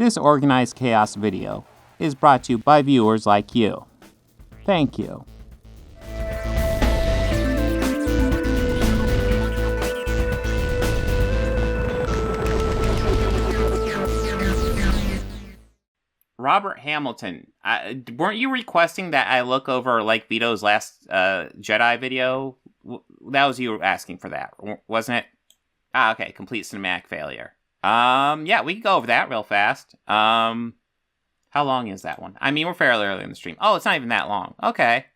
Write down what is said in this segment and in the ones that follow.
This Organized Chaos video is brought to you by viewers like you. Thank you. Robert Hamilton, weren't you requesting that I look over like Vito's Last Jedi video? That was you asking for that, wasn't it? Okay, complete cinematic failure. Yeah, we can go over that real fast. How long is that one? I mean, we're fairly early in the stream. Oh, it's not even that long. Okay.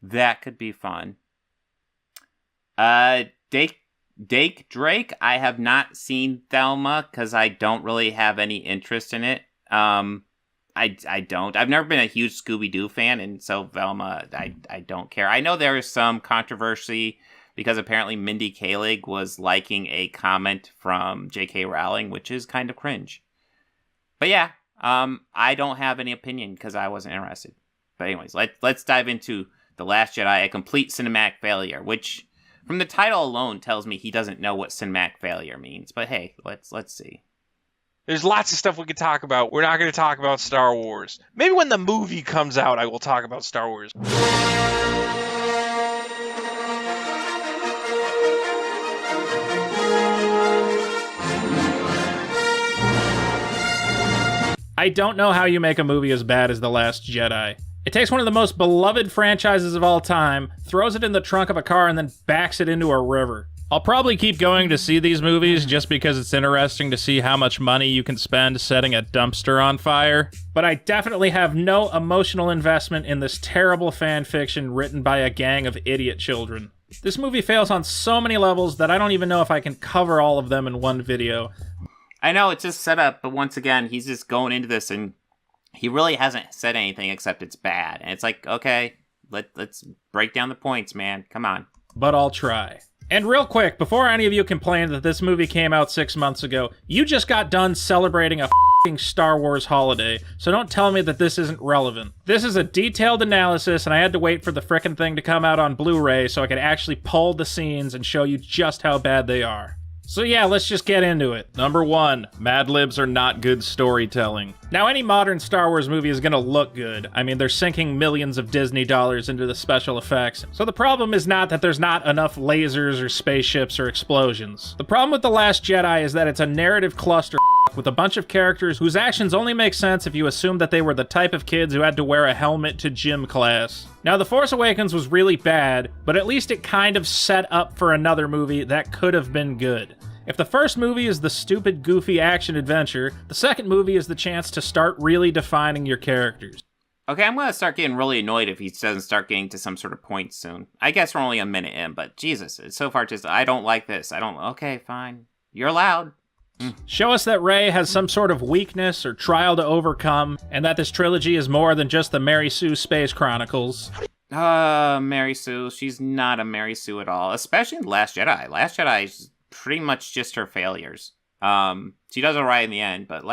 That could be fun. Drake, I have not seen Thelma because I don't really have any interest in it. I don't. I've never been a huge Scooby-Doo fan, and so Velma, I don't care. I know there is some controversy because apparently Mindy Kaling was liking a comment from J.K. Rowling, which is kind of cringe. But yeah, I don't have any opinion because I wasn't interested. But anyways, let's dive into The Last Jedi, a complete cinematic failure, which from the title alone tells me he doesn't know what cinematic failure means. But hey, let's see. There's lots of stuff we could talk about. We're not going to talk about Star Wars. Maybe when the movie comes out, I will talk about Star Wars. I don't know how you make a movie as bad as The Last Jedi. It takes one of the most beloved franchises of all time, throws it in the trunk of a car, and then backs it into a river. I'll probably keep going to see these movies just because it's interesting to see how much money you can spend setting a dumpster on fire. But I definitely have no emotional investment in this terrible fan fiction written by a gang of idiot children. This movie fails on so many levels that I don't even know if I can cover all of them in one video. I know it's just set up, but once again, he's just going into this and he really hasn't said anything except it's bad. And it's like, okay, let's break down the points, man. Come on. But I'll try. And real quick, before any of you complain that this movie came out 6 months ago, you just got done celebrating a f***ing Star Wars holiday, so don't tell me that this isn't relevant. This is a detailed analysis, and I had to wait for the frickin' thing to come out on Blu-ray so I could actually pull the scenes and show you just how bad they are. So yeah, let's just get into it. Number 1, Mad Libs are not good storytelling. Now, any modern Star Wars movie is gonna look good. I mean, they're sinking millions of Disney dollars into the special effects. So the problem is not that there's not enough lasers or spaceships or explosions. The problem with The Last Jedi is that it's a narrative cluster with a bunch of characters whose actions only make sense if you assume that they were the type of kids who had to wear a helmet to gym class. Now, The Force Awakens was really bad, but at least it kind of set up for another movie that could have been good. If the first movie is the stupid, goofy action-adventure, the second movie is the chance to start really defining your characters. Okay, I'm gonna start getting really annoyed if he doesn't start getting to some sort of point soon. I guess we're only a minute in, but Jesus, so far just, I don't like this. Okay, fine. You're allowed. Show us that Rey has some sort of weakness or trial to overcome, and that this trilogy is more than just the Mary Sue Space Chronicles. Mary Sue. She's not a Mary Sue at all, especially in Last Jedi. Last Jedi is pretty much just her failures. She does all right in the end, but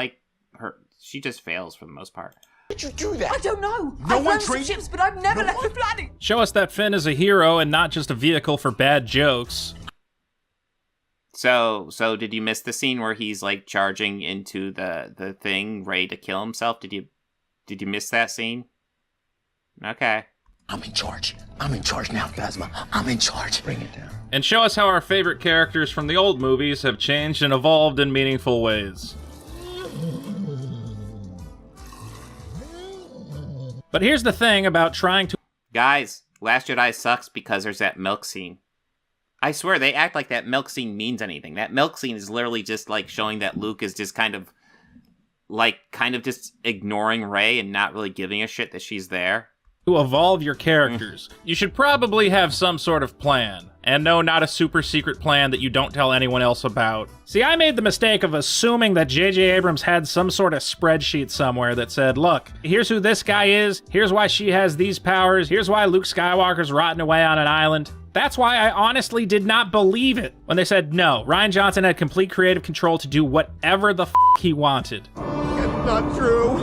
she just fails for the most part. Did you do that? I don't know. I've learned some ships, but I've never left the planet. Show us that Finn is a hero and not just a vehicle for bad jokes. So did you miss the scene where he's like charging into the thing, ready to kill himself? Did you miss that scene? Okay. I'm in charge. I'm in charge now, Phasma. I'm in charge. Bring it down. And show us how our favorite characters from the old movies have changed and evolved in meaningful ways. But here's the thing about trying to... Guys, Last Jedi sucks because there's that milk scene. I swear, they act like that milk scene means anything. That milk scene is literally just like showing that Luke is just kind of just ignoring Rey and not really giving a shit that she's there. To evolve your characters. You should probably have some sort of plan. And no, not a super secret plan that you don't tell anyone else about. See, I made the mistake of assuming that J.J. Abrams had some sort of spreadsheet somewhere that said, look, here's who this guy is, here's why she has these powers, here's why Luke Skywalker's rotting away on an island. That's why I honestly did not believe it when they said no. Rian Johnson had complete creative control to do whatever the f*** he wanted. It's not true.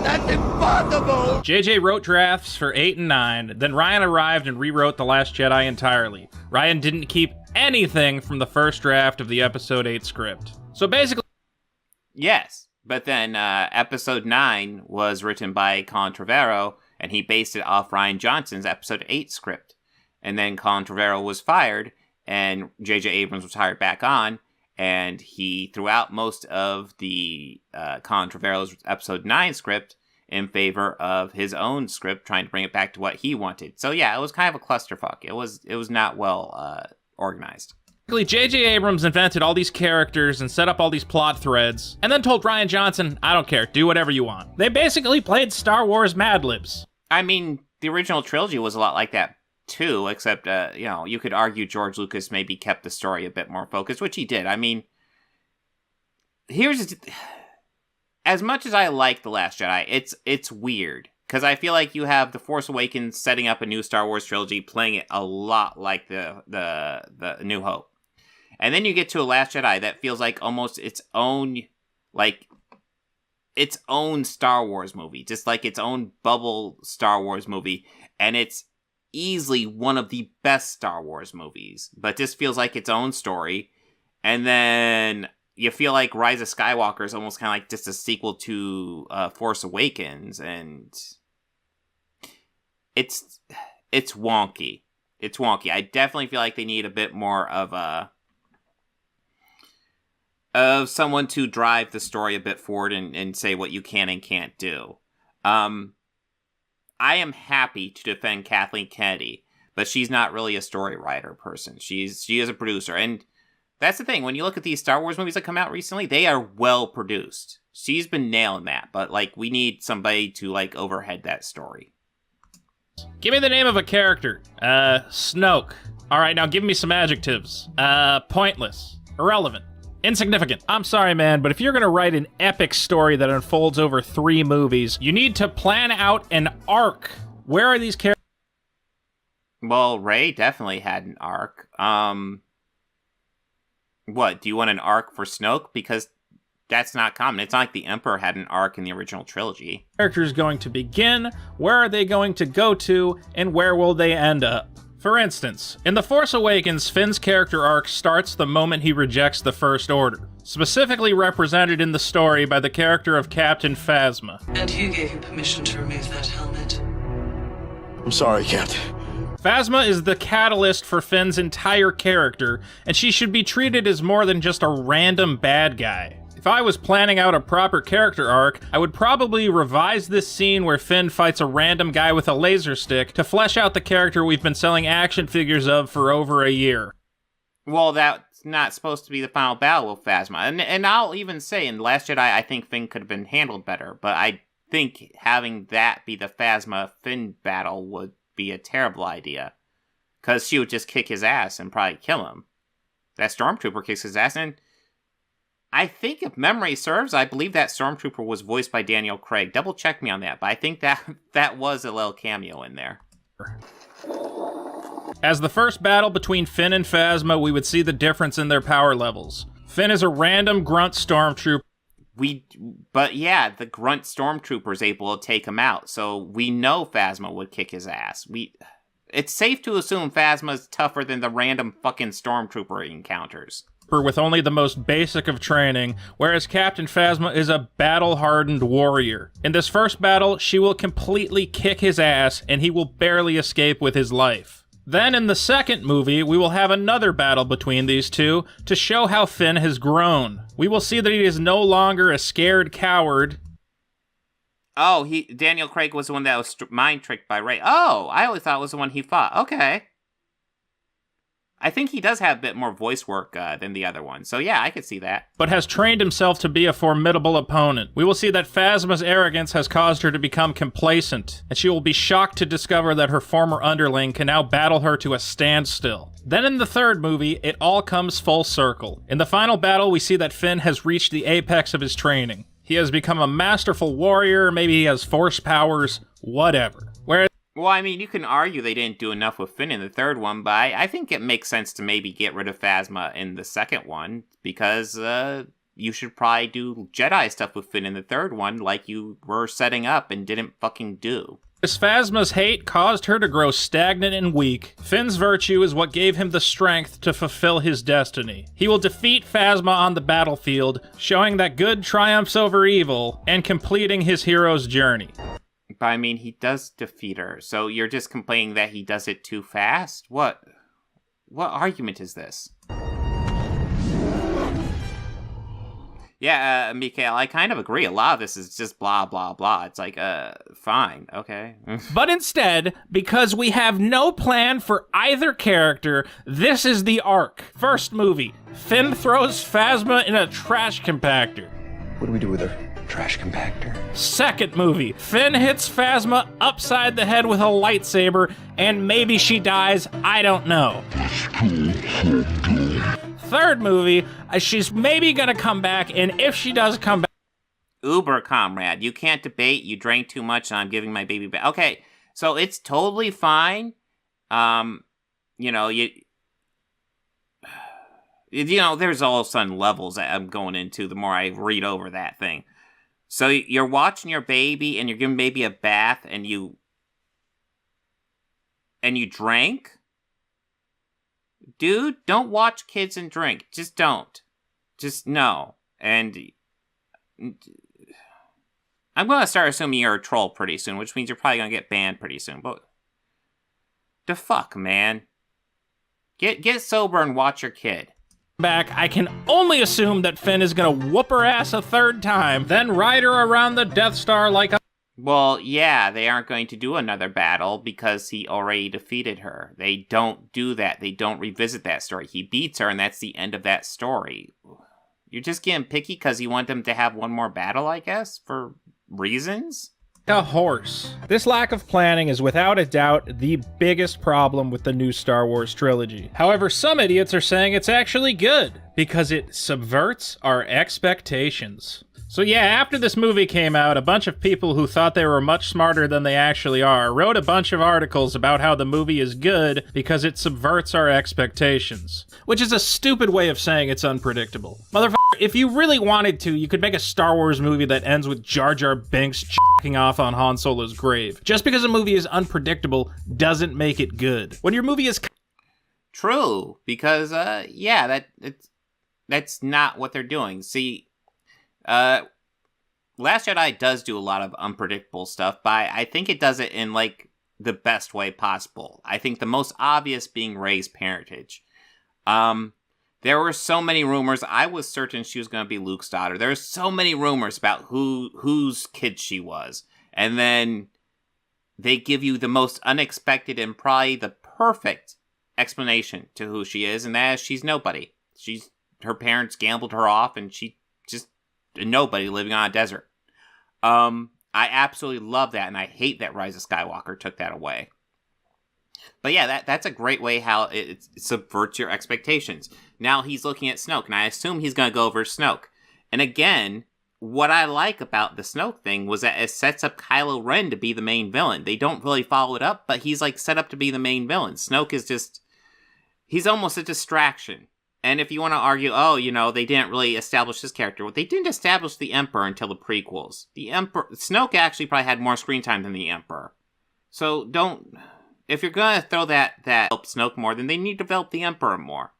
That's impossible! JJ wrote drafts for 8 and 9, then Rian arrived and rewrote The Last Jedi entirely. Rian didn't keep anything from the first draft of the Episode 8 script. So basically... Yes, but then episode 9 was written by Colin Trevorrow, and he based it off Rian Johnson's episode 8 script. And then Colin Trevorrow was fired, and J.J. Abrams was hired back on, and he threw out most of the Colin Trevorrow's episode 9 script in favor of his own script, trying to bring it back to what he wanted. So yeah, it was kind of a clusterfuck. It was not well organized. J.J. Abrams invented all these characters and set up all these plot threads, and then told Rian Johnson, I don't care, do whatever you want. They basically played Star Wars Mad Libs. I mean, the original trilogy was a lot like that too, except, you could argue George Lucas maybe kept the story a bit more focused, which he did. I mean, as much as I like The Last Jedi, it's weird. Because I feel like you have The Force Awakens setting up a new Star Wars trilogy, playing it a lot like the New Hope. And then you get to a Last Jedi that feels like almost its own Star Wars movie. Just like its own bubble Star Wars movie. And it's easily one of the best Star Wars movies. But this feels like its own story. And then you feel like Rise of Skywalker is almost kind of like just a sequel to Force Awakens. And it's wonky. It's wonky. I definitely feel like they need a bit more of someone to drive the story a bit forward and say what you can and can't do. I am happy to defend Kathleen Kennedy, but she's not really a story writer person. She is a producer, and that's the thing. When you look at these Star Wars movies that come out recently, they are well produced. She's been nailing that, but we need somebody to overhead that story. Give me the name of a character. Snoke. All right, now give me some adjectives. Pointless. Irrelevant. Insignificant. I'm sorry, man, but if you're gonna write an epic story that unfolds over 3 movies, you need to plan out an arc. Where are these characters? Well, Rey definitely had an arc. What, do you want an arc for Snoke? Because that's not common. It's not like the Emperor had an arc in the original trilogy. Characters going to begin, where are they going to go to, and where will they end up? For instance, in The Force Awakens, Finn's character arc starts the moment he rejects the First Order, specifically represented in the story by the character of Captain Phasma. And who gave you permission to remove that helmet? I'm sorry, Captain. Phasma is the catalyst for Finn's entire character, and she should be treated as more than just a random bad guy. If I was planning out a proper character arc, I would probably revise this scene where Finn fights a random guy with a laser stick to flesh out the character we've been selling action figures of for over a year. Well, that's not supposed to be the final battle with Phasma. And I'll even say, in Last Jedi, I think Finn could have been handled better, but I think having that be the Phasma-Finn battle would be a terrible idea. Because she would just kick his ass and probably kill him. That Stormtrooper kicks his ass, and I think if memory serves, I believe that Stormtrooper was voiced by Daniel Craig. Double check me on that, but I think that was a little cameo in there. As the first battle between Finn and Phasma, we would see the difference in their power levels. Finn is a random grunt Stormtrooper. But yeah, the grunt Stormtrooper is able to take him out, so we know Phasma would kick his ass. It's safe to assume Phasma's tougher than the random fucking Stormtrooper he encounters. With only the most basic of training, whereas Captain Phasma is a battle-hardened warrior. In this first battle, she will completely kick his ass, and he will barely escape with his life. Then in the second movie, we will have another battle between these two to show how Finn has grown. We will see that he is no longer a scared coward. Oh, Daniel Craig was the one that was mind-tricked by Rey. Oh, I always thought it was the one he fought. Okay. I think he does have a bit more voice work than the other one, so yeah, I could see that. But has trained himself to be a formidable opponent. We will see that Phasma's arrogance has caused her to become complacent, and she will be shocked to discover that her former underling can now battle her to a standstill. Then in the third movie, it all comes full circle. In the final battle, we see that Finn has reached the apex of his training. He has become a masterful warrior, maybe he has force powers, whatever. Well, I mean, you can argue they didn't do enough with Finn in the third one, but I think it makes sense to maybe get rid of Phasma in the second one, because you should probably do Jedi stuff with Finn in the third one like you were setting up and didn't fucking do. Phasma's hate caused her to grow stagnant and weak. Finn's virtue is what gave him the strength to fulfill his destiny. He will defeat Phasma on the battlefield, showing that good triumphs over evil, and completing his hero's journey. But I mean, he does defeat her, so you're just complaining that he does it too fast? What argument is this? Yeah, Mikhail, I kind of agree. A lot of this is just blah, blah, blah. It's like, fine, okay. But instead, because we have no plan for either character, this is the arc. First movie, Finn throws Phasma in a trash compactor. What do we do with her? Trash compactor. Second movie, Finn hits Phasma upside the head with a lightsaber, and maybe she dies, I don't know. Third movie, she's maybe gonna come back, and if she does come back... Uber, comrade, you can't debate, you drank too much, and I'm giving my baby back. Okay, so it's totally fine. You know, there's all of a sudden levels that I'm going into the more I read over that thing. So you're watching your baby, and you're giving baby a bath, and you drank? Dude, don't watch kids and drink. Just don't. Just no. And I'm going to start assuming you're a troll pretty soon, which means you're probably going to get banned pretty soon. But the fuck, man? Get sober and watch your kid. Back, I can only assume that Finn is gonna whoop her ass a third time, then ride her around the Death Star like a... Well, yeah, they aren't going to do another battle because he already defeated her. They don't do that. They don't revisit that story. He beats her, and that's the end of that story. You're just getting picky because you want them to have one more battle, I guess, for reasons? A horse. This lack of planning is without a doubt the biggest problem with the new Star Wars trilogy. However, some idiots are saying it's actually good because it subverts our expectations. So yeah, after this movie came out, a bunch of people who thought they were much smarter than they actually are wrote a bunch of articles about how the movie is good because it subverts our expectations. Which is a stupid way of saying it's unpredictable. Motherfucker, if you really wanted to, you could make a Star Wars movie that ends with Jar Jar Binks ***ing off on Han Solo's grave. Just because a movie is unpredictable doesn't make it good. When your movie is... True, because, yeah, that's not what they're doing. See... Last Jedi does do a lot of unpredictable stuff, but I think it does it in, like, the best way possible. I think the most obvious being Rey's parentage. There were so many rumors. I was certain she was going to be Luke's daughter. There were so many rumors about whose kid she was. And then they give you the most unexpected and probably the perfect explanation to who she is, and that is she's nobody. Her parents gambled her off, and she just nobody living on a desert. I absolutely love that, and I hate that Rise of Skywalker took that away. But yeah, that's a great way how it subverts your expectations. Now he's looking at Snoke, and I assume he's going to go over Snoke. And again, what I like about the Snoke thing was that it sets up Kylo Ren to be the main villain. They don't really follow it up, but he's like set up to be the main villain. Snoke is just, he's almost a distraction. And if you want to argue, oh, they didn't really establish this character. Well, they didn't establish the Emperor until the prequels. Snoke actually probably had more screen time than the Emperor. So if you're going to throw that help Snoke more, then they need to develop the Emperor more.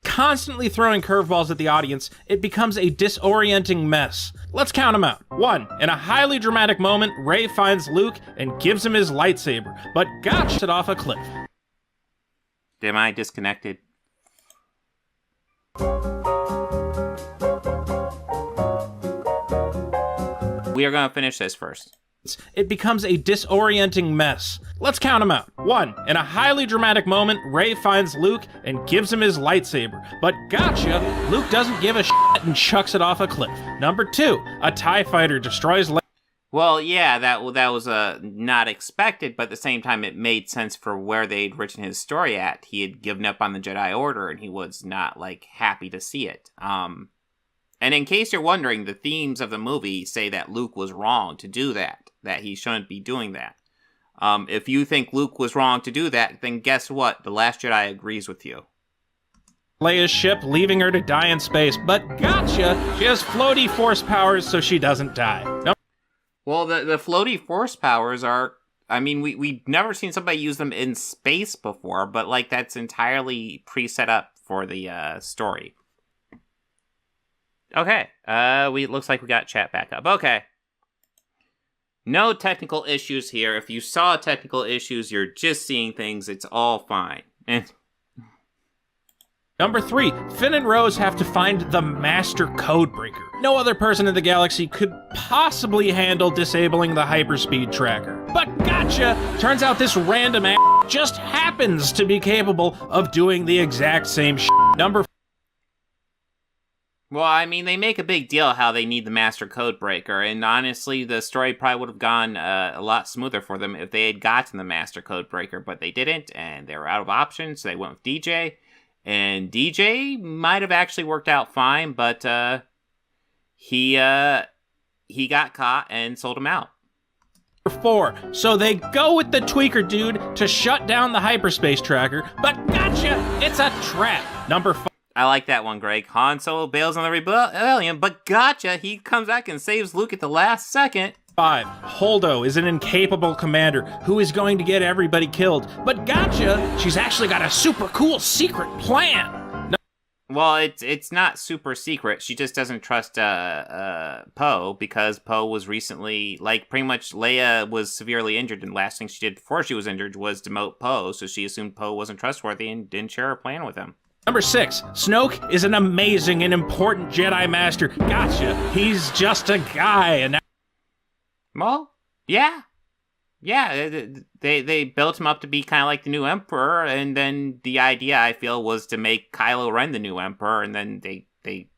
Constantly throwing curveballs at the audience, it becomes a disorienting mess. Let's count them out. 1. In a highly dramatic moment, Rey finds Luke and gives him his lightsaber, but gotcha it off a cliff. Am I disconnected? We are going to finish this first. It becomes a disorienting mess. Let's count them out. 1. In a highly dramatic moment, Rey finds Luke and gives him his lightsaber. But gotcha, Luke doesn't give a shit and chucks it off a cliff. Number 2. A TIE fighter destroys... Well, yeah, that was not expected, but at the same time it made sense for where they'd written his story at. He had given up on the Jedi Order, and he was not, happy to see it. And in case you're wondering, the themes of the movie say that Luke was wrong to do that he shouldn't be doing that. If you think Luke was wrong to do that, then guess what? The Last Jedi agrees with you. Leia's ship, leaving her to die in space, but gotcha, she has floaty force powers so she doesn't die. Well, the floaty force powers are... I mean, we've never seen somebody use them in space before, but, like, that's entirely pre-set up for the story. Okay. Looks like we got chat back up. Okay. No technical issues here. If you saw technical issues, you're just seeing things. It's all fine. Number 3, Finn and Rose have to find the Master Codebreaker. No other person in the galaxy could possibly handle disabling the hyperspeed tracker. But gotcha! Turns out this random ass just happens to be capable of doing the exact same shit. Number... Well, I mean, they make a big deal how they need the Master Codebreaker, and honestly, the story probably would have gone a lot smoother for them if they had gotten the Master Codebreaker, but they didn't, and they were out of options, so they went with DJ. And DJ might have actually worked out fine, but he got caught and sold him out. 4. So they go with the tweaker dude to shut down the hyperspace tracker, but gotcha! It's a trap. Number 5. I like that one, Greg. Han Solo bails on the rebellion, but gotcha! He comes back and saves Luke at the last second. 5. Holdo is an incapable commander who is going to get everybody killed. But gotcha! She's actually got a super cool secret plan! Well, it's not super secret. She just doesn't trust Poe, because Poe was recently, like, pretty much Leia was severely injured, and the last thing she did before she was injured was demote Poe, so she assumed Poe wasn't trustworthy and didn't share her plan with him. Number 6. Snoke is an amazing and important Jedi Master. Gotcha! He's just a guy, and... Well, yeah. Yeah, they built him up to be kind of like the new Emperor, and then the idea, I feel, was to make Kylo Ren the new Emperor, and then they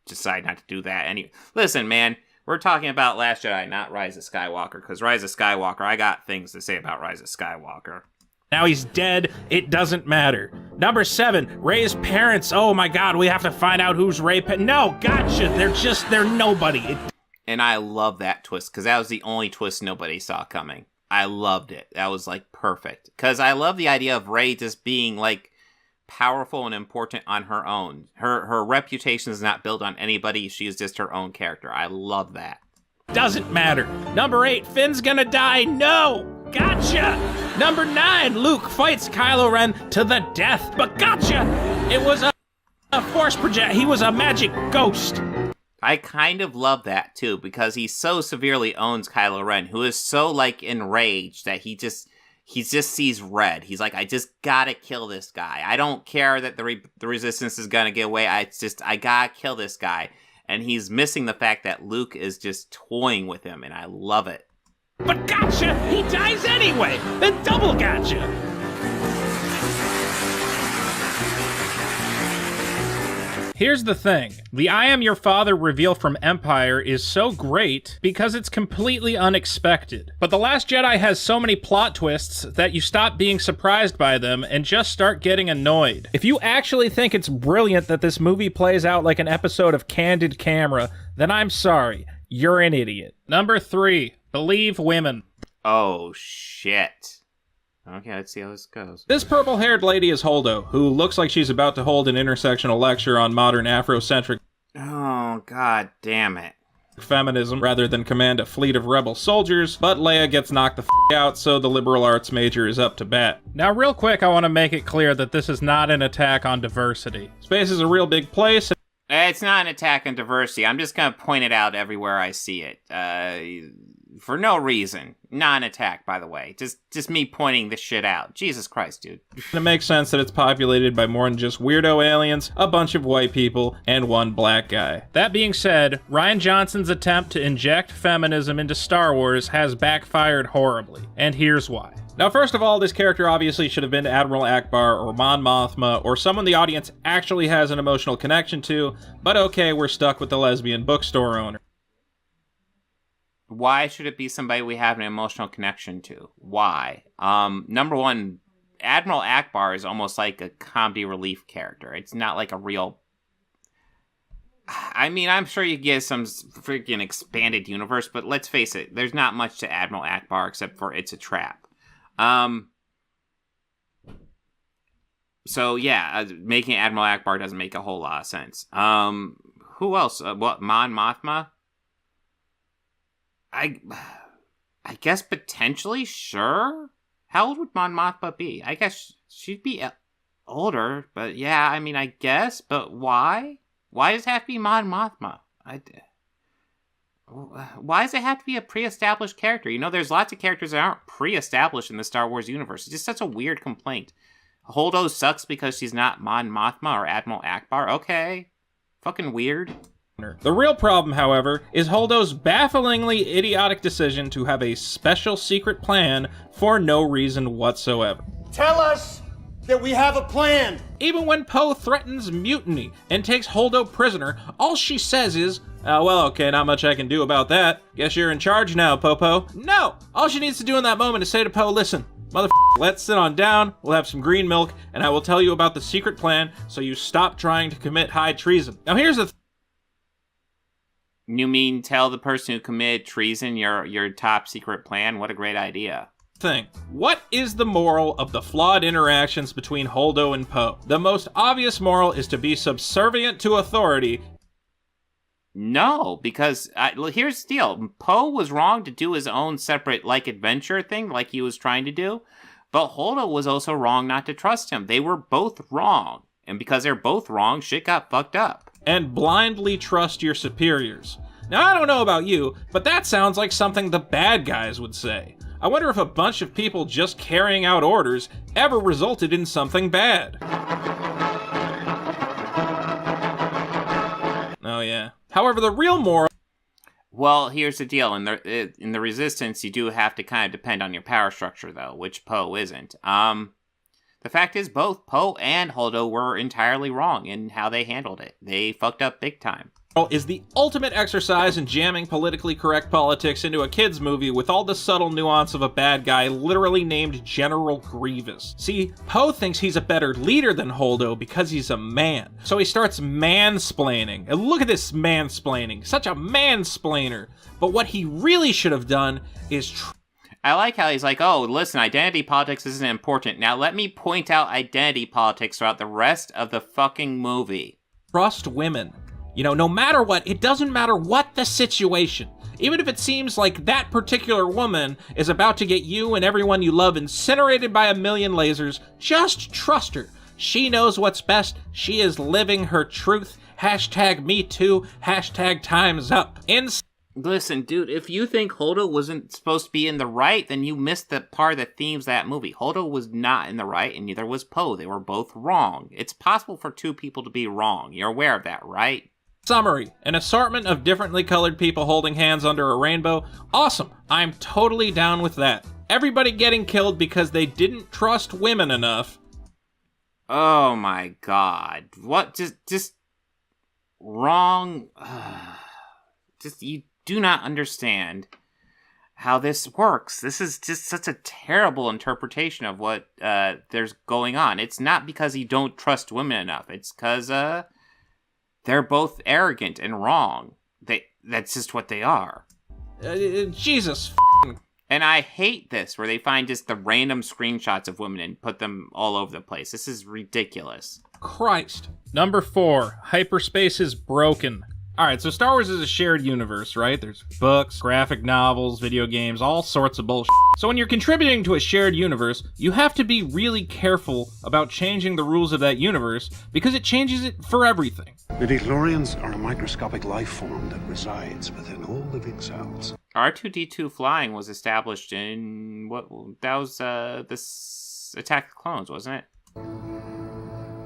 decide not to do that. Anyway, listen, man, we're talking about Last Jedi, not Rise of Skywalker, because Rise of Skywalker, I got things to say about Rise of Skywalker. Now he's dead, it doesn't matter. Number 7, Rey's parents. Oh my god, we have to find out who's Rey. No, gotcha, they're nobody. And I love that twist, because that was the only twist nobody saw coming. I loved it. That was, like, perfect. Because I love the idea of Rey just being, like, powerful and important on her own. Her reputation is not built on anybody. She is just her own character. I love that. Doesn't matter. Number 8, Finn's gonna die. No! Gotcha! Number 9, Luke fights Kylo Ren to the death. But gotcha! It was a force project. He was a magic ghost. I kind of love that, too, because he so severely owns Kylo Ren, who is so, like, enraged that he just sees red. He's like, I just gotta kill this guy. I don't care that the Resistance is gonna get away. I gotta kill this guy. And he's missing the fact that Luke is just toying with him, and I love it. But gotcha! He dies anyway! Then double gotcha! Here's the thing. The I am your father reveal from Empire is so great because it's completely unexpected. But The Last Jedi has so many plot twists that you stop being surprised by them and just start getting annoyed. If you actually think it's brilliant that this movie plays out like an episode of Candid Camera, then I'm sorry. You're an idiot. Number 3. Believe women. Oh, shit. Okay, let's see how this goes. This purple-haired lady is Holdo, who looks like she's about to hold an intersectional lecture on modern Afrocentric Oh, god damn it. feminism rather than command a fleet of rebel soldiers, but Leia gets knocked the f*** out, so the liberal arts major is up to bat. Now, real quick, I want to make it clear that this is not an attack on diversity. Space is a real big place. It's not an attack on diversity. I'm just gonna point it out everywhere I see it. For no reason. Not an attack, by the way. Just me pointing this shit out. Jesus Christ, dude. It makes sense that it's populated by more than just weirdo aliens, a bunch of white people, and one black guy. That being said, Rian Johnson's attempt to inject feminism into Star Wars has backfired horribly, and here's why. Now, first of all, this character obviously should have been Admiral Akbar or Mon Mothma or someone the audience actually has an emotional connection to, but okay, we're stuck with the lesbian bookstore owner. Why should it be somebody we have an emotional connection to? Why? Number one, Admiral Akbar is almost like a comedy relief character. It's not like a real... I mean, I'm sure you get some freaking expanded universe, but let's face it, there's not much to Admiral Akbar except for it's a trap. So yeah, making Admiral Akbar doesn't make a whole lot of sense. Who else? What, Mon Mothma? I guess potentially, sure. How old would Mon Mothma be? I guess she'd be older, but yeah, I mean, I guess. But why? Why does it have to be Mon Mothma? Why does it have to be a pre-established character? You know, there's lots of characters that aren't pre-established in the Star Wars universe. It's just such a weird complaint. Holdo sucks because she's not Mon Mothma or Admiral Akbar. Okay. Fucking weird. The real problem, however, is Holdo's bafflingly idiotic decision to have a special secret plan for no reason whatsoever. Tell us that we have a plan! Even when Poe threatens mutiny and takes Holdo prisoner, all she says is, well, okay, not much I can do about that. Guess you're in charge now, Popo. No! All she needs to do in that moment is say to Poe, listen, let's sit on down, we'll have some green milk, and I will tell you about the secret plan so you stop trying to commit high treason. Now here's the You mean tell the person who committed treason your top secret plan? What a great idea. thing. What is the moral of the flawed interactions between Holdo and Poe? The most obvious moral is to be subservient to authority. No, because here's the deal. Poe was wrong to do his own separate, adventure thing, like he was trying to do. But Holdo was also wrong not to trust him. They were both wrong. And because they're both wrong, shit got fucked up. And blindly trust your superiors. Now, I don't know about you, but that sounds like something the bad guys would say. I wonder if a bunch of people just carrying out orders ever resulted in something bad. Oh, yeah. However, the real moral... Well, here's the deal. In the Resistance, you do have to kind of depend on your power structure, though, which Poe isn't. The fact is, both Poe and Holdo were entirely wrong in how they handled it. They fucked up big time. Is the ultimate exercise in jamming politically correct politics into a kid's movie with all the subtle nuance of a bad guy literally named General Grievous. See, Poe thinks he's a better leader than Holdo because he's a man. So he starts mansplaining. And look at this mansplaining. Such a mansplainer. But what he really should have done is... I like how he's like, oh, listen, identity politics isn't important. Now let me point out identity politics throughout the rest of the fucking movie. Trust women. You know, no matter what, it doesn't matter what the situation. Even if it seems like that particular woman is about to get you and everyone you love incinerated by a million lasers, just trust her. She knows what's best. She is living her truth. #MeToo. #Time's Up. Listen, dude, if you think Holdo wasn't supposed to be in the right, then you missed the part that themes that movie. Holdo was not in the right, and neither was Poe. They were both wrong. It's possible for two people to be wrong. You're aware of that, right? Summary. An assortment of differently colored people holding hands under a rainbow. Awesome. I'm totally down with that. Everybody getting killed because they didn't trust women enough. Oh my god. What? Just wrong. You do not understand how this works. This is just such a terrible interpretation of what there's going on. It's not because you don't trust women enough. It's because they're both arrogant and wrong. That's just what they are. Jesus. And I hate this, where they find just the random screenshots of women and put them all over the place. This is ridiculous. Christ. Number 4. Hyperspace is broken. Alright, so Star Wars is a shared universe, right? There's books, graphic novels, video games, all sorts of bullshit. So when you're contributing to a shared universe, you have to be really careful about changing the rules of that universe, because it changes it for everything. Midichlorians are a microscopic life form that resides within all living cells. R2-D2 flying was established in... That was this Attack of the Clones, wasn't it?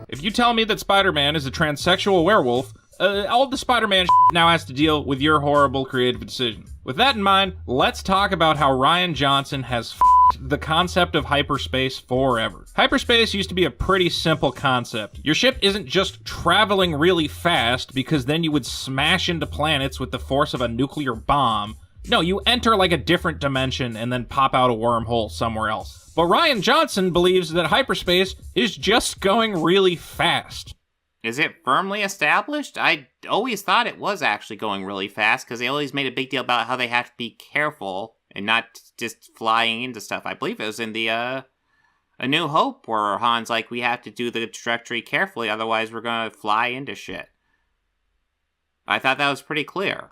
If you tell me that Spider-Man is a transsexual werewolf, all the Spider-Man now has to deal with your horrible creative decision. With that in mind, let's talk about how Rian Johnson has f***ed the concept of hyperspace forever. Hyperspace used to be a pretty simple concept. Your ship isn't just traveling really fast because then you would smash into planets with the force of a nuclear bomb. No, you enter like a different dimension and then pop out a wormhole somewhere else. But Rian Johnson believes that hyperspace is just going really fast. Is it firmly established? I always thought it was actually going really fast, because they always made a big deal about how they have to be careful and not just flying into stuff. I believe it was in the A New Hope, where Han's like, we have to do the trajectory carefully, otherwise we're gonna fly into shit. I thought that was pretty clear.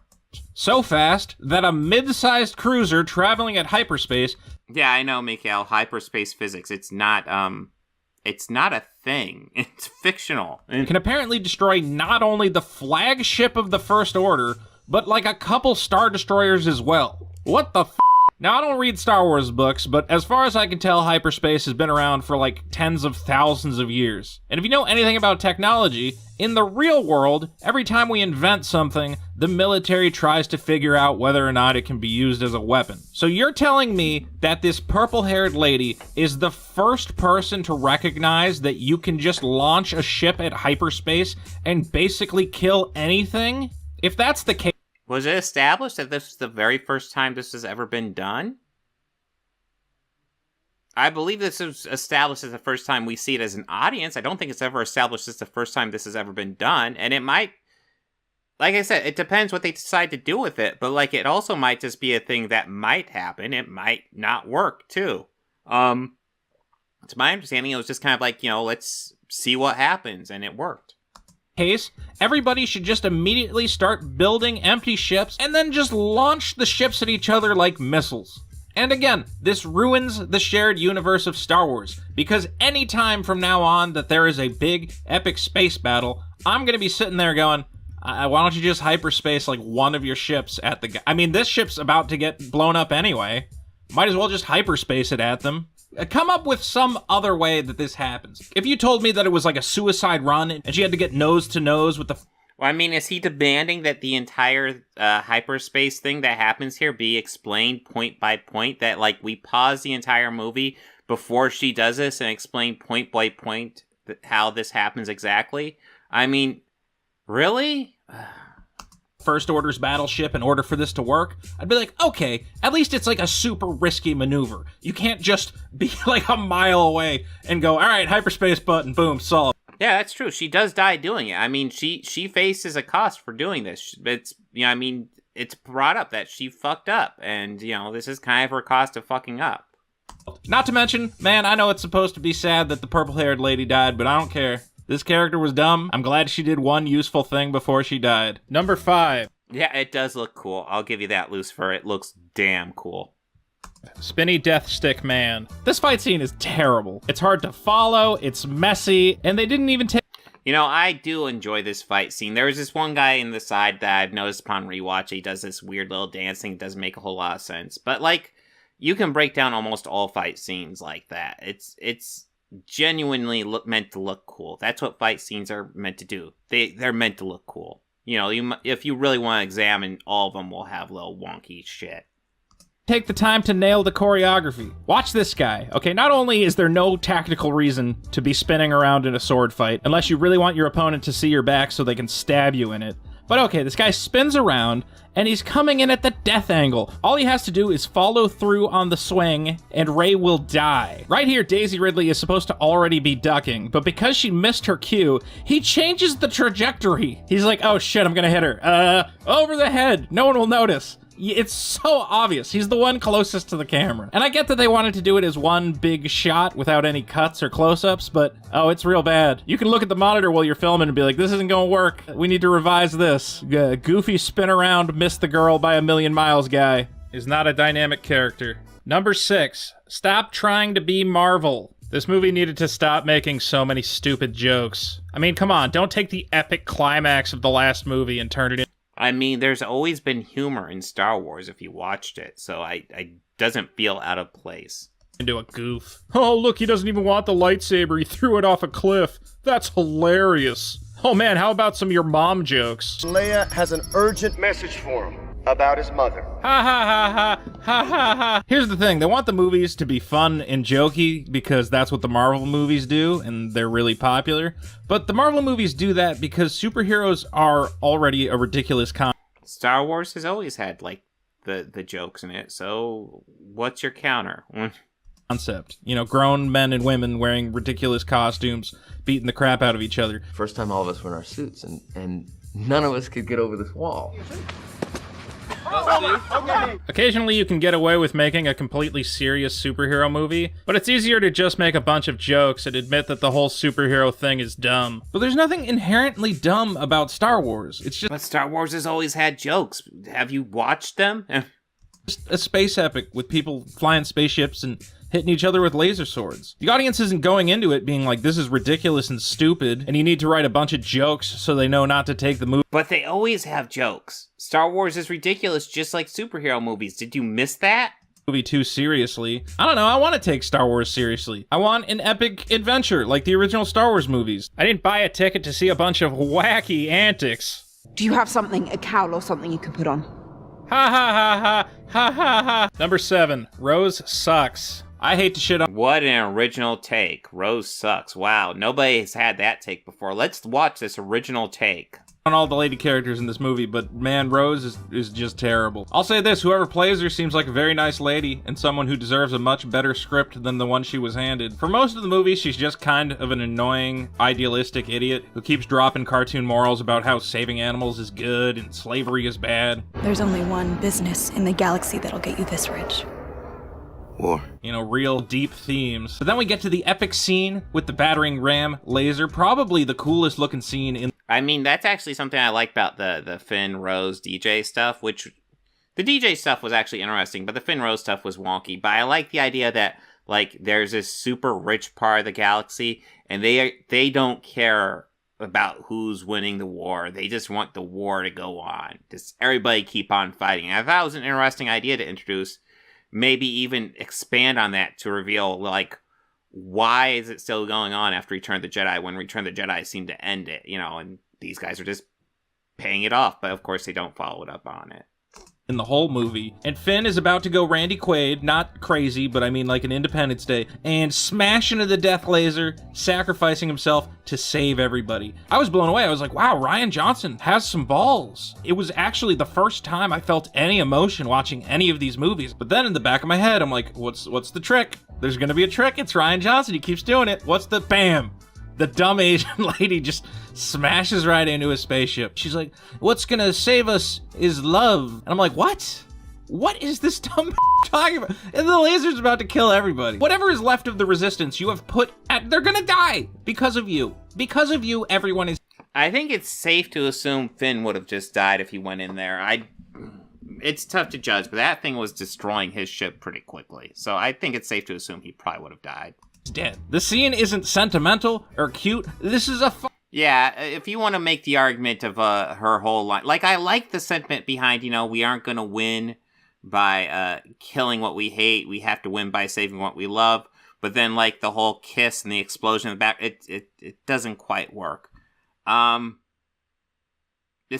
So fast that a mid-sized cruiser traveling at hyperspace. Yeah, I know, Mikhail. Hyperspace physics. It's not a thing. It's fictional. Can apparently destroy not only the flagship of the First Order, but like a couple Star Destroyers as well. What the f***? Now, I don't read Star Wars books, but as far as I can tell, hyperspace has been around for like tens of thousands of years. And if you know anything about technology, in the real world, every time we invent something, the military tries to figure out whether or not it can be used as a weapon. So you're telling me that this purple-haired lady is the first person to recognize that you can just launch a ship at hyperspace and basically kill anything? If that's the case... Was it established that this is the very first time this has ever been done? I believe this is established as the first time we see it as an audience. I don't think it's ever established as the first time this has ever been done. And it might, like I said, it depends what they decide to do with it. But like, it also might just be a thing that might happen. It might not work too. To my understanding, it was just kind of like, let's see what happens. And it worked. Case, everybody should just immediately start building empty ships and then just launch the ships at each other like missiles. And again, this ruins the shared universe of Star Wars, because any time from now on that there is a big, epic space battle, I'm gonna be sitting there going, why don't you just hyperspace like one of your ships at the guy? I mean, this ship's about to get blown up anyway. Might as well just hyperspace it at them. Come up with some other way that this happens. If you told me that it was like a suicide run and she had to get nose to nose with the... Well, I mean, is he demanding that the entire hyperspace thing that happens here be explained point by point? That, like, we pause the entire movie before she does this and explain point by point how this happens exactly? I mean, really? First Order's battleship in order for this to work, I'd be like, okay, at least it's like a super risky maneuver. You can't just be like a mile away and go, all right, hyperspace button, boom, solved. Yeah, that's true. She does die doing it. I mean, she faces a cost for doing this. It's, I mean, it's brought up that she fucked up, and, this is kind of her cost of fucking up. Not to mention, man, I know it's supposed to be sad that the purple-haired lady died, but I don't care. This character was dumb. I'm glad she did one useful thing before she died. Number 5. Yeah, it does look cool. I'll give you that, Lucifer. It looks damn cool. Spinny Death Stick Man. This fight scene is terrible. It's hard to follow, it's messy, and they didn't even take... I do enjoy this fight scene. There was this one guy in the side that I've noticed upon rewatch. He does this weird little dancing. It doesn't make a whole lot of sense. But, like, you can break down almost all fight scenes like that. It's genuinely meant to look cool. That's what fight scenes are meant to do. They're meant to look cool. If you really want to examine, all of them will have little wonky shit. Take the time to nail the choreography. Watch this guy. Okay, not only is there no tactical reason to be spinning around in a sword fight, unless you really want your opponent to see your back so they can stab you in it, but okay, this guy spins around, and he's coming in at the death angle. All he has to do is follow through on the swing, and Rey will die. Right here, Daisy Ridley is supposed to already be ducking, but because she missed her cue, he changes the trajectory. He's like, oh shit, I'm gonna hit her. Over the head. No one will notice. It's so obvious. He's the one closest to the camera. And I get that they wanted to do it as one big shot without any cuts or close-ups, but oh, it's real bad. You can look at the monitor while you're filming and be like, this isn't gonna work. We need to revise this. Goofy spin around, miss the girl by a million miles guy is not a dynamic character. Number 6, stop trying to be Marvel. This movie needed to stop making so many stupid jokes. I mean, come on, don't take the epic climax of the last movie and turn it in. I mean, there's always been humor in Star Wars if you watched it, so I doesn't feel out of place. Into a goof. Oh, look, he doesn't even want the lightsaber. He threw it off a cliff. That's hilarious. Oh man, how about some your mom jokes? Leia has an urgent message for him about his mother. Ha ha ha ha ha ha ha. Here's the thing, they want the movies to be fun and jokey because that's what the Marvel movies do and they're really popular. But the Marvel movies do that because superheroes are already a ridiculous Star Wars has always had like the jokes in it, so what's your counter? Concept. Grown men and women wearing ridiculous costumes, beating the crap out of each other. First time all of us were in our suits and none of us could get over this wall. Occasionally you can get away with making a completely serious superhero movie, but it's easier to just make a bunch of jokes and admit that the whole superhero thing is dumb. But there's nothing inherently dumb about Star Wars. It's just But Star Wars has always had jokes. Have you watched them? a space epic with people flying spaceships and hitting each other with laser swords. The audience isn't going into it being like, this is ridiculous and stupid, and you need to write a bunch of jokes so they know not to take the movie. But they always have jokes. Star Wars is ridiculous, just like superhero movies. Did you miss that? Too seriously. I don't know, I want to take Star Wars seriously. I want an epic adventure like the original Star Wars movies. I didn't buy a ticket to see a bunch of wacky antics. Do you have something, a cowl or something you could put on? Ha ha ha ha ha ha ha. Number 7, Rose sucks. I hate to shit on. What an original take. Rose sucks. Wow, nobody has had that take before. Let's watch this original take. On all the lady characters in this movie, but man, Rose is just terrible. I'll say this, whoever plays her seems like a very nice lady, and someone who deserves a much better script than the one she was handed. For most of the movie, she's just kind of an annoying, idealistic idiot who keeps dropping cartoon morals about how saving animals is good and slavery is bad. There's only one business in the galaxy that'll get you this rich. War. You know, real deep themes. But then we get to the epic scene with the battering ram laser, probably the coolest looking scene in. I mean, that's actually something I like about the Finn Rose DJ stuff, which the DJ stuff was actually interesting, but the Finn Rose stuff was wonky. But I like the idea that, like, there's this super rich part of the galaxy, and they don't care about who's winning the war. They just want the war to go on. Just everybody keep on fighting. And I thought it was an interesting idea to introduce. Maybe even expand on that to reveal, like, why is it still going on after Return of the Jedi when Return of the Jedi seemed to end it, you know, and these guys are just paying it off, but of course they don't follow it up on it. In the whole movie. And Finn is about to go Randy Quaid, not crazy, but I mean like an Independence Day, and smash into the death laser, sacrificing himself to save everybody. I was blown away. I was like, wow, Rian Johnson has some balls. It was actually the first time I felt any emotion watching any of these movies. But then in the back of my head, I'm like, what's the trick? There's gonna be a trick. It's Rian Johnson. He keeps doing it. What's the bam? The dumb Asian lady just smashes right into a spaceship. She's like, what's gonna save us is love. And I'm like, what? What is this dumb talking about? And the laser's about to kill everybody. Whatever is left of the resistance you have put at, they're gonna die because of you. Because of you, everyone is. I think it's safe to assume Finn would have just died if he went in there. It's tough to judge, but that thing was destroying his ship pretty quickly. So I think it's safe to assume he probably would have died. Dead. The scene isn't sentimental or cute. This is a yeah, if you want to make the argument of her whole line, like, I like the sentiment behind, you know, we aren't going to win by killing what we hate. We have to win by saving what we love. But then, like, the whole kiss and the explosion in the back, it doesn't quite work. It's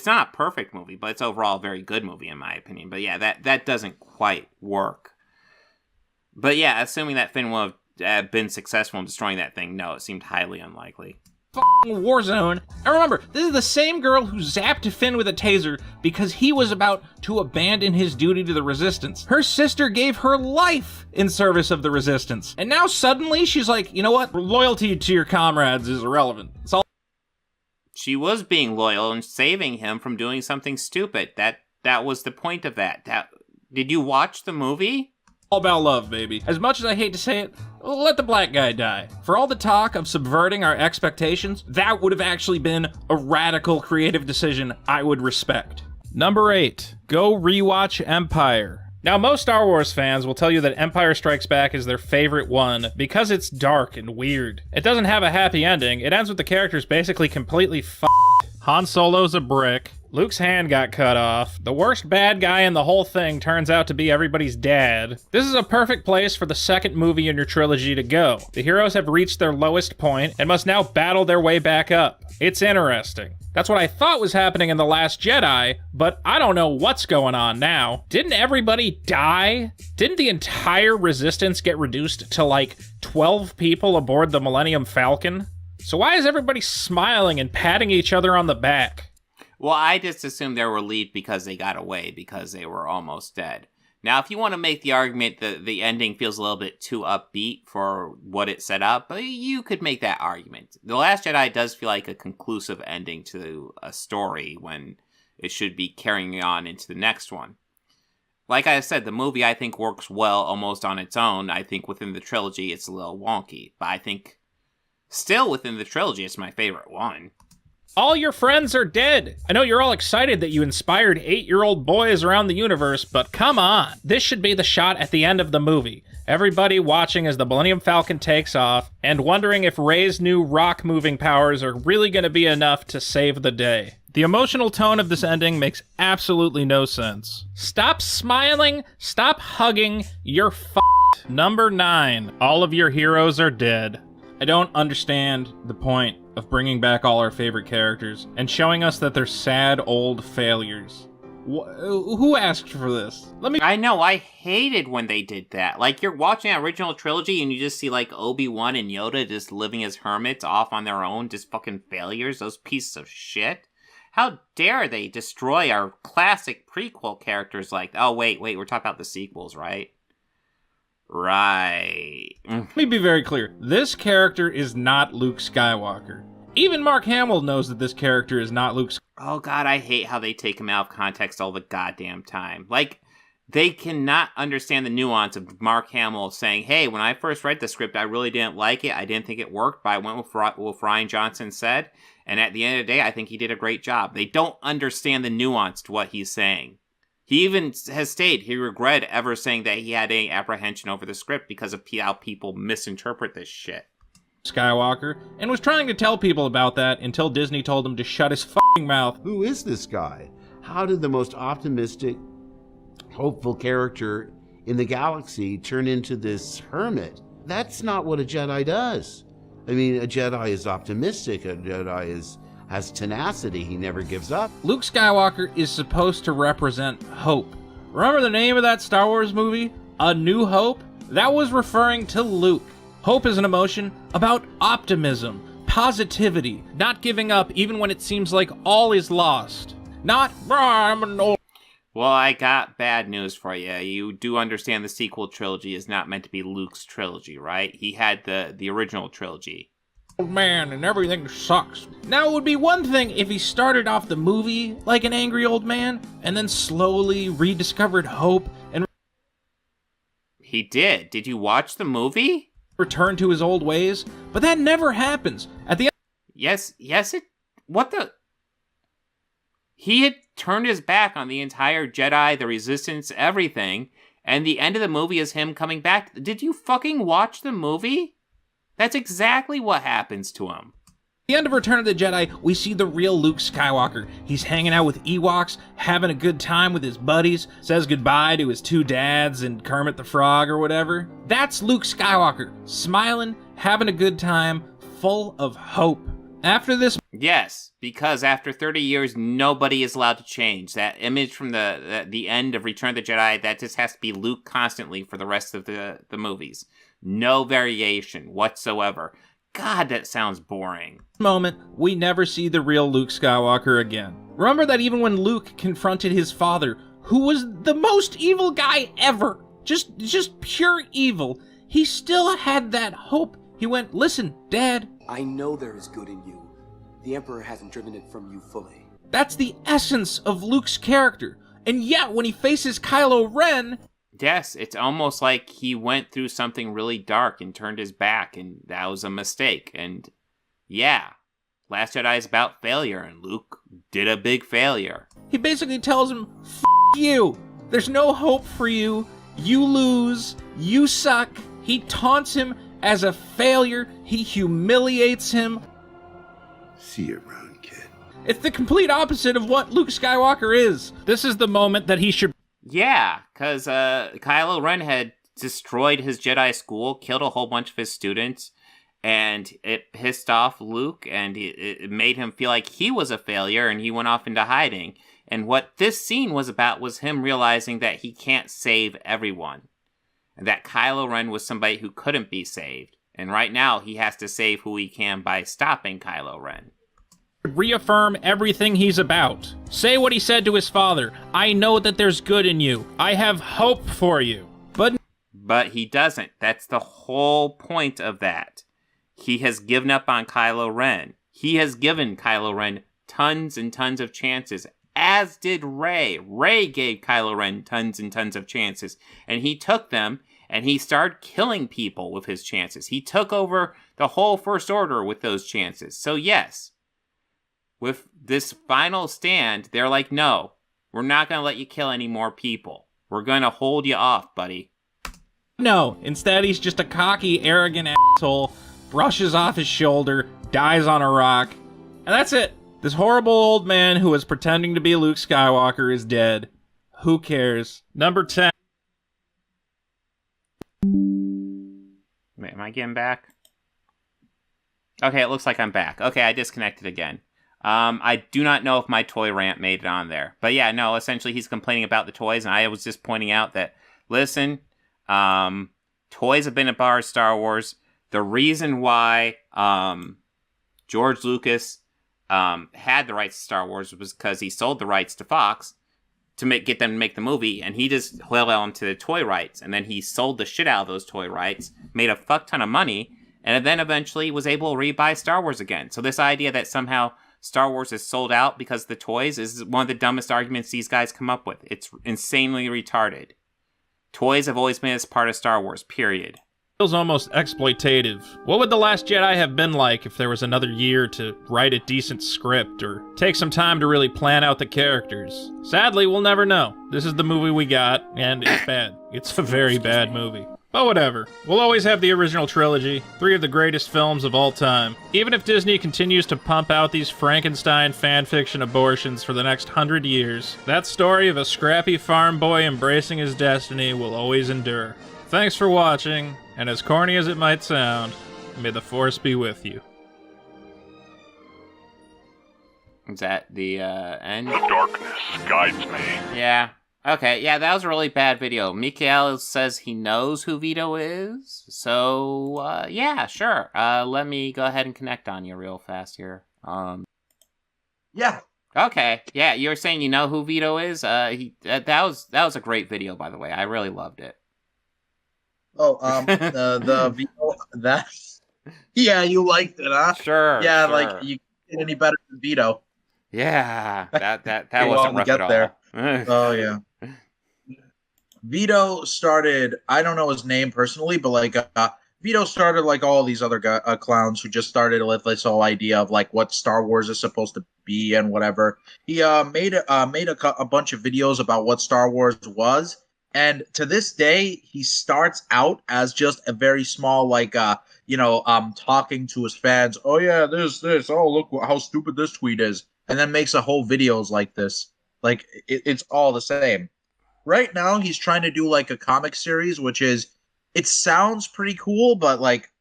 not a perfect movie, but it's overall a very good movie in my opinion. But yeah, that doesn't quite work. But yeah, assuming that Finn would have been successful in destroying that thing, no, it seemed highly unlikely. War zone. And remember, this is the same girl who zapped Finn with a taser because he was about to abandon his duty to the Resistance. Her sister gave her life in service of the Resistance. And now suddenly she's like, you know what? Loyalty to your comrades is irrelevant. It's all. She was being loyal and saving him from doing something stupid. That was the point of that. Did you watch the movie? All about love, baby. As much as I hate to say it, let the black guy die. For all the talk of subverting our expectations, that would have actually been a radical creative decision I would respect. Number 8, go rewatch Empire. Now, most Star Wars fans will tell you that Empire Strikes Back is their favorite one because it's dark and weird. It doesn't have a happy ending. It ends with the characters basically completely f***ed. Han Solo's a brick. Luke's hand got cut off. The worst bad guy in the whole thing turns out to be everybody's dad. This is a perfect place for the second movie in your trilogy to go. The heroes have reached their lowest point and must now battle their way back up. It's interesting. That's what I thought was happening in The Last Jedi, but I don't know what's going on now. Didn't everybody die? Didn't the entire Resistance get reduced to like 12 people aboard the Millennium Falcon? So why is everybody smiling and patting each other on the back? Well, I just assumed they were relieved because they got away, because they were almost dead. Now, if you want to make the argument that the ending feels a little bit too upbeat for what it set up, you could make that argument. The Last Jedi does feel like a conclusive ending to a story when it should be carrying on into the next one. Like I said, the movie I think works well almost on its own. I think within the trilogy it's a little wonky, but I think still within the trilogy it's my favorite one. All your friends are dead. I know you're all excited that you inspired 8-year-old boys around the universe, but come on. This should be the shot at the end of the movie. Everybody watching as the Millennium Falcon takes off and wondering if Rey's new rock-moving powers are really going to be enough to save the day. The emotional tone of this ending makes absolutely no sense. Stop smiling, stop hugging, you're f***ed. Number 9. All of your heroes are dead. I don't understand the point of bringing back all our favorite characters and showing us that they're sad old failures. Who asked for this? I know, I hated when they did that. Like, you're watching that original trilogy and you just see, like, Obi-Wan and Yoda just living as hermits off on their own, just fucking failures, those pieces of shit. How dare they destroy our classic prequel characters like... Oh, wait, we're talking about the sequels, right? Right. Let me be very clear. This character is not Luke Skywalker. Even Mark Hamill knows that this character is not Luke Skywalker. Oh god, I hate how they take him out of context all the goddamn time. Like, they cannot understand the nuance of Mark Hamill saying, hey, when I first read the script, I really didn't like it. I didn't think it worked, but I went with what Rian Johnson said. And at the end of the day, I think he did a great job. They don't understand the nuance to what he's saying. He even has stated he regretted ever saying that he had any apprehension over the script because of how people misinterpret this shit. Skywalker, and was trying to tell people about that until Disney told him to shut his f***ing mouth. Who is this guy? How did the most optimistic, hopeful character in the galaxy turn into this hermit? That's not what a Jedi does. I mean, a Jedi is optimistic, a Jedi has tenacity, he never gives up. Luke Skywalker is supposed to represent hope. Remember the name of that Star Wars movie? A New Hope? That was referring to Luke. Hope is an emotion about optimism, positivity, not giving up even when it seems like all is lost. Not, I'm an old... Well, I got bad news for you. You do understand the sequel trilogy is not meant to be Luke's trilogy, right? He had the original trilogy. Old man and everything sucks. Now, it would be one thing if he started off the movie like an angry old man and then slowly rediscovered hope and... He did. Did you watch the movie? Return to his old ways, but that never happens. At the end... Yes, what the... He had turned his back on the entire Jedi, the Resistance, everything, and the end of the movie is him coming back. Did you fucking watch the movie? That's exactly what happens to him. At the end of Return of the Jedi, we see the real Luke Skywalker. He's hanging out with Ewoks, having a good time with his buddies, says goodbye to his 2 dads and Kermit the Frog or whatever. That's Luke Skywalker, smiling, having a good time, full of hope. After this... Yes, because after 30 years, nobody is allowed to change. That image from the end of Return of the Jedi, that just has to be Luke constantly for the rest of the movies. No variation whatsoever. God, that sounds boring. Moment, we never see the real Luke Skywalker again. Remember that even when Luke confronted his father, who was the most evil guy ever, just pure evil, he still had that hope. He went, listen, Dad. I know there is good in you. The Emperor hasn't driven it from you fully. That's the essence of Luke's character. And yet, when he faces Kylo Ren... Yes, it's almost like he went through something really dark and turned his back, and that was a mistake. And yeah, Last Jedi is about failure, and Luke did a big failure. He basically tells him, F*** you. There's no hope for you. You lose. You suck. He taunts him as a failure. He humiliates him. See you around, kid. It's the complete opposite of what Luke Skywalker is. This is the moment that he should... Yeah, because Kylo Ren had destroyed his Jedi school, killed a whole bunch of his students, and it pissed off Luke, and it made him feel like he was a failure, and he went off into hiding. And what this scene was about was him realizing that he can't save everyone, and that Kylo Ren was somebody who couldn't be saved. And right now, he has to save who he can by stopping Kylo Ren. Reaffirm everything he's about. Say what he said to his father. I know that there's good in you. I have hope for you. But he doesn't. That's the whole point of that. He has given up on Kylo Ren. He has given Kylo Ren tons and tons of chances as did Rey. Rey gave Kylo Ren tons and tons of chances, and he took them, and he started killing people with his chances. He took over the whole First Order with those chances. So yes, with this final stand, they're like, no, we're not going to let you kill any more people. We're going to hold you off, buddy. No, instead he's just a cocky, arrogant asshole, brushes off his shoulder, dies on a rock, and that's it. This horrible old man who was pretending to be Luke Skywalker is dead. Who cares? Number 10. Wait, am I getting back? Okay, it looks like I'm back. Okay, I disconnected again. I do not know if my toy rant made it on there. But yeah, no, essentially he's complaining about the toys, and I was just pointing out that, listen, toys have been a part of Star Wars. The reason why George Lucas had the rights to Star Wars was because he sold the rights to Fox to get them to make the movie, and he just held on to the toy rights, and then he sold the shit out of those toy rights, made a fuck ton of money, and then eventually was able to rebuy Star Wars again. So this idea that somehow Star Wars is sold out because of the toys is one of the dumbest arguments these guys come up with. It's insanely retarded. Toys have always been as part of Star Wars, period. Feels almost exploitative. What would The Last Jedi have been like if there was another year to write a decent script or take some time to really plan out the characters? Sadly, we'll never know. This is the movie we got, and it's bad. It's a very bad movie. But whatever. We'll always have the original trilogy, 3 of the greatest films of all time. Even if Disney continues to pump out these Frankenstein fanfiction abortions for the next 100 years, that story of a scrappy farm boy embracing his destiny will always endure. Thanks for watching, and as corny as it might sound, may the Force be with you. Is that the end? The darkness guides me. Yeah. Okay, yeah, that was a really bad video. Mikael says he knows who Vito is, so, yeah, sure. Let me go ahead and connect on you real fast here. Yeah. Okay, yeah, you were saying you know who Vito is? That was a great video, by the way. I really loved it. Oh, the Vito, that, yeah, you liked it, huh? Sure. Yeah, sure. like, you get any better than Vito. Yeah, that Okay, wasn't well, rough get at all. there. Oh, yeah. Vito started, I don't know his name personally, but like Vito started like all these other clowns who just started with this whole idea of like what Star Wars is supposed to be and whatever. He made a bunch of videos about what Star Wars was, and to this day he starts out as just a very small like talking to his fans. Oh yeah, this. Oh look how stupid this tweet is, and then makes a whole videos like this. Like it's all the same. Right now, he's trying to do like a comic series, which is, it sounds pretty cool, but like,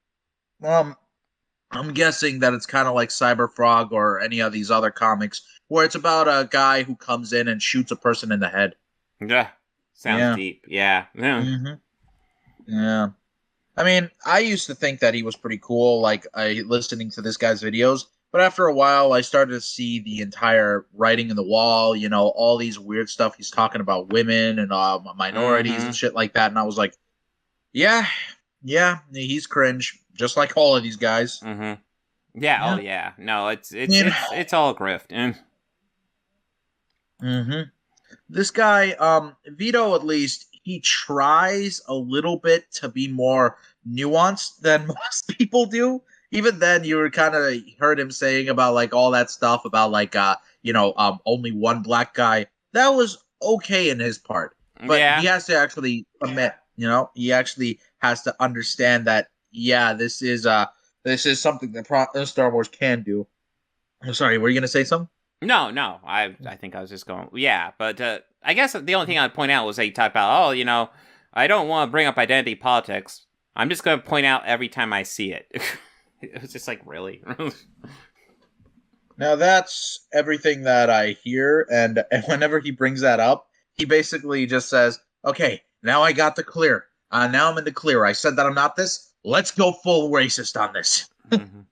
I'm guessing that it's kind of like Cyberfrog or any of these other comics, where it's about a guy who comes in and shoots a person in the head. Yeah, sounds deep. Yeah. Mm-hmm. Yeah. I mean, I used to think that he was pretty cool, like listening to this guy's videos. But after a while, I started to see the entire writing in the wall, you know, all these weird stuff. He's talking about women and minorities and shit like that. And I was like, yeah, he's cringe, just like all of these guys. Mm-hmm. Yeah, oh yeah. No, it's all grift. Mm-hmm. This guy, Vito, at least, he tries a little bit to be more nuanced than most people do. Even then, you were kind of heard him saying about like all that stuff about like only one black guy. That was okay in his part, but he has to actually admit, he actually has to understand that this is something that Star Wars can do. I'm sorry, were you gonna say something? No, I think I was just going. Yeah, but I guess the only thing I'd point out was that you talk about I don't want to bring up identity politics. I'm just gonna point out every time I see it. It was just like, really? Now that's everything that I hear, and whenever he brings that up, he basically just says, okay, now I got the clear. Now I'm in the clear. I said that I'm not this. Let's go full racist on this. Mm-hmm.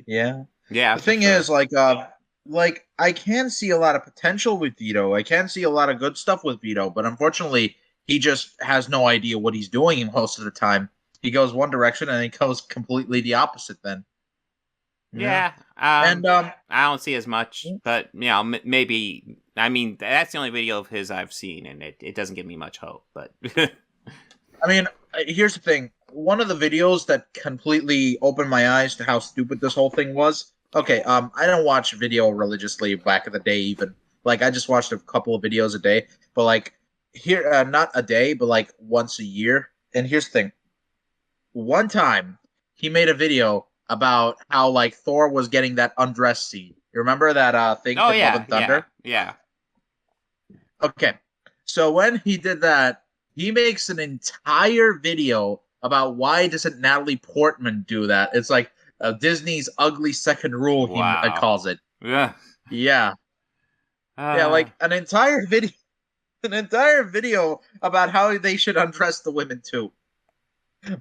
Yeah. The thing is, like I can see a lot of potential with Vito. I can see a lot of good stuff with Vito, but unfortunately, he just has no idea what he's doing most of the time. He goes one direction and he goes completely the opposite then. Yeah. And I don't see as much, but maybe I mean, that's the only video of his I've seen, and it doesn't give me much hope. But I mean, here's the thing. One of the videos that completely opened my eyes to how stupid this whole thing was. Okay, I don't watch video religiously back in the day even. Like, I just watched a couple of videos a day. But, like, here, not a day, but, like, once a year. And here's the thing. One time, he made a video about how, like, Thor was getting that undress scene. You remember that thing from Love and Thunder? Yeah. Okay. So when he did that, he makes an entire video about why doesn't Natalie Portman do that. It's like Disney's ugly second rule, he calls it. Yeah. Yeah. Yeah, like an entire video about how they should undress the women too.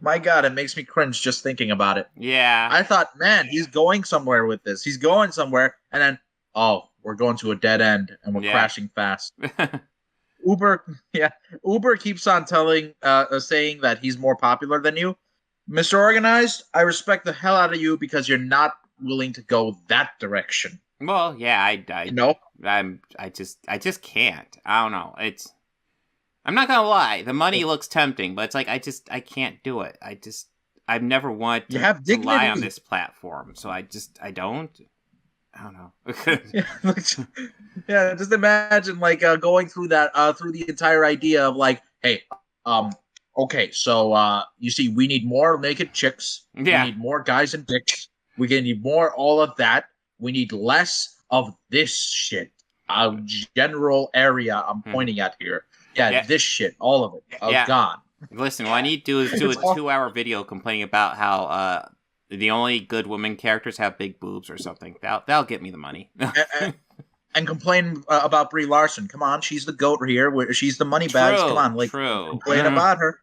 My God, it makes me cringe just thinking about it. Yeah. I thought, man, he's going somewhere with this. He's going somewhere, and then, we're going to a dead end, and we're crashing fast. Uber keeps on saying that he's more popular than you. Mr. Organized, I respect the hell out of you because you're not willing to go that direction. Well, yeah, I just can't. I don't know. I'm not gonna lie. The money looks tempting, but it's like I can't do it. I've never wanted to rely on this platform, so I don't. I don't know. Yeah, just imagine like going through that through the entire idea of like, hey, okay, so you see, we need more naked chicks. Yeah. We need more guys and dicks. We're gonna need more all of that. We need less of this shit. General area I'm pointing at here. Yeah, this shit, all of it. Oh, God. Listen, what I need to do is do a 2-hour video complaining about how the only good women characters have big boobs or something. That'll get me the money. and complain about Brie Larson. Come on, she's the goat here. She's the money bags. Come on, like complain about her.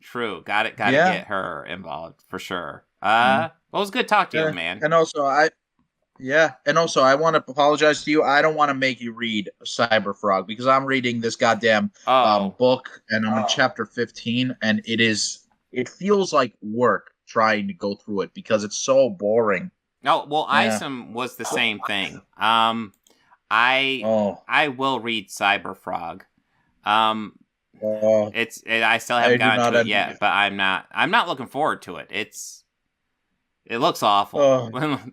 True, got to get her involved for sure. Well, it was good talking to you, man. And also, I want to apologize to you. I don't want to make you read Cyber Frog because I'm reading this goddamn book, and I'm on chapter 15, and it feels like work trying to go through it because it's so boring. Oh, well, Isom was the same thing. I will read Cyber Frog. I still haven't gotten to it yet, but I'm not looking forward to it. It looks awful.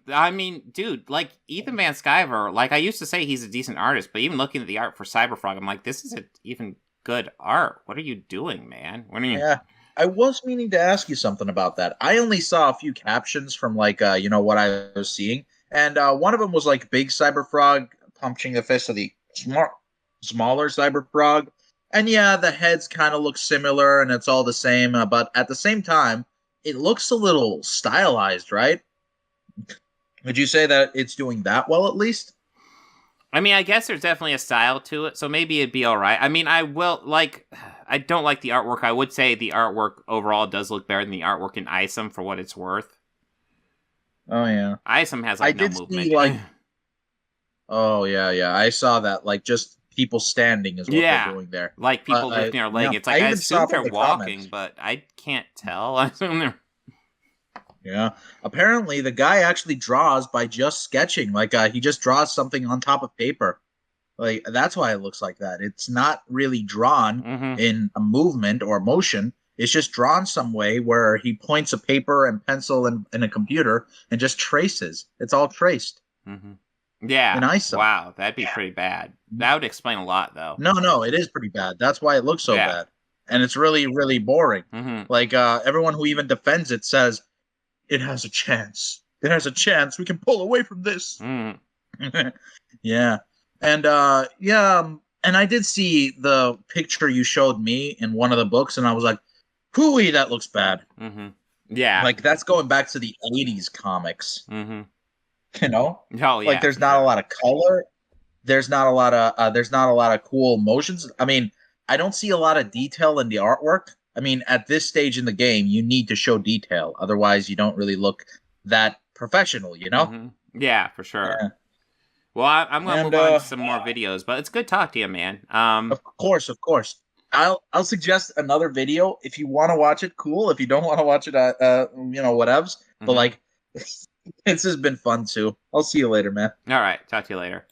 I mean, dude, like, Ethan Van Sciver, like, I used to say he's a decent artist, but even looking at the art for Cyberfrog, I'm like, this isn't even good art. What are you doing, man? Yeah, I was meaning to ask you something about that. I only saw a few captions from, like, what I was seeing, and one of them was, like, big Cyberfrog punching the fist of the smaller Cyberfrog, and yeah, the heads kind of look similar, and it's all the same, but at the same time, it looks a little stylized, right? Would you say that it's doing that well, at least? I mean, I guess there's definitely a style to it, so maybe it'd be all right. I mean, I don't like the artwork. I would say the artwork overall does look better than the artwork in Isom for what it's worth. Oh, yeah. Isom has, like, no movement. See, like, oh, yeah. I saw that, like, just people standing is what they're doing there. Like people lifting their leg. It's like I assume they're walking, but I can't tell. I assume they're... Yeah. Apparently, the guy actually draws by just sketching. Like, he just draws something on top of paper. Like, that's why it looks like that. It's not really drawn in a movement or motion. It's just drawn some way where he points a paper and pencil in a computer and just traces. It's all traced. Mm-hmm. Yeah. In Isom. Wow, that'd be pretty bad. That would explain a lot, though. No, it is pretty bad. That's why it looks so bad. And it's really, really boring. Mm-hmm. Like, everyone who even defends it says, it has a chance. It has a chance. We can pull away from this. Yeah. And, and I did see the picture you showed me in one of the books, and I was like, hooey, that looks bad. Mm-hmm. Yeah. Like, that's going back to the 80s comics. Mm-hmm. You know? Oh, yeah. Like, there's not a lot of color. There's not a lot of cool motions. I mean, I don't see a lot of detail in the artwork. I mean, at this stage in the game, you need to show detail. Otherwise, you don't really look that professional, you know? Mm-hmm. Yeah, for sure. Yeah. Well, I'm going to move on to some more videos, but it's good talk to you, man. Of course. I'll suggest another video. If you want to watch it, cool. If you don't want to watch it, whatevs. Mm-hmm. But, like... This has been fun, too. I'll see you later, man. All right. Talk to you later.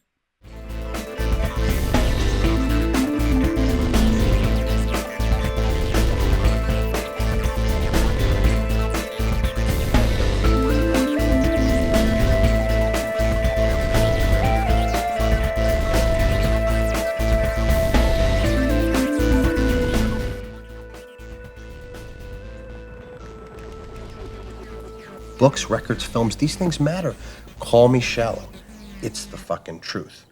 Books, records, films, these things matter. Call me shallow. It's the fucking truth.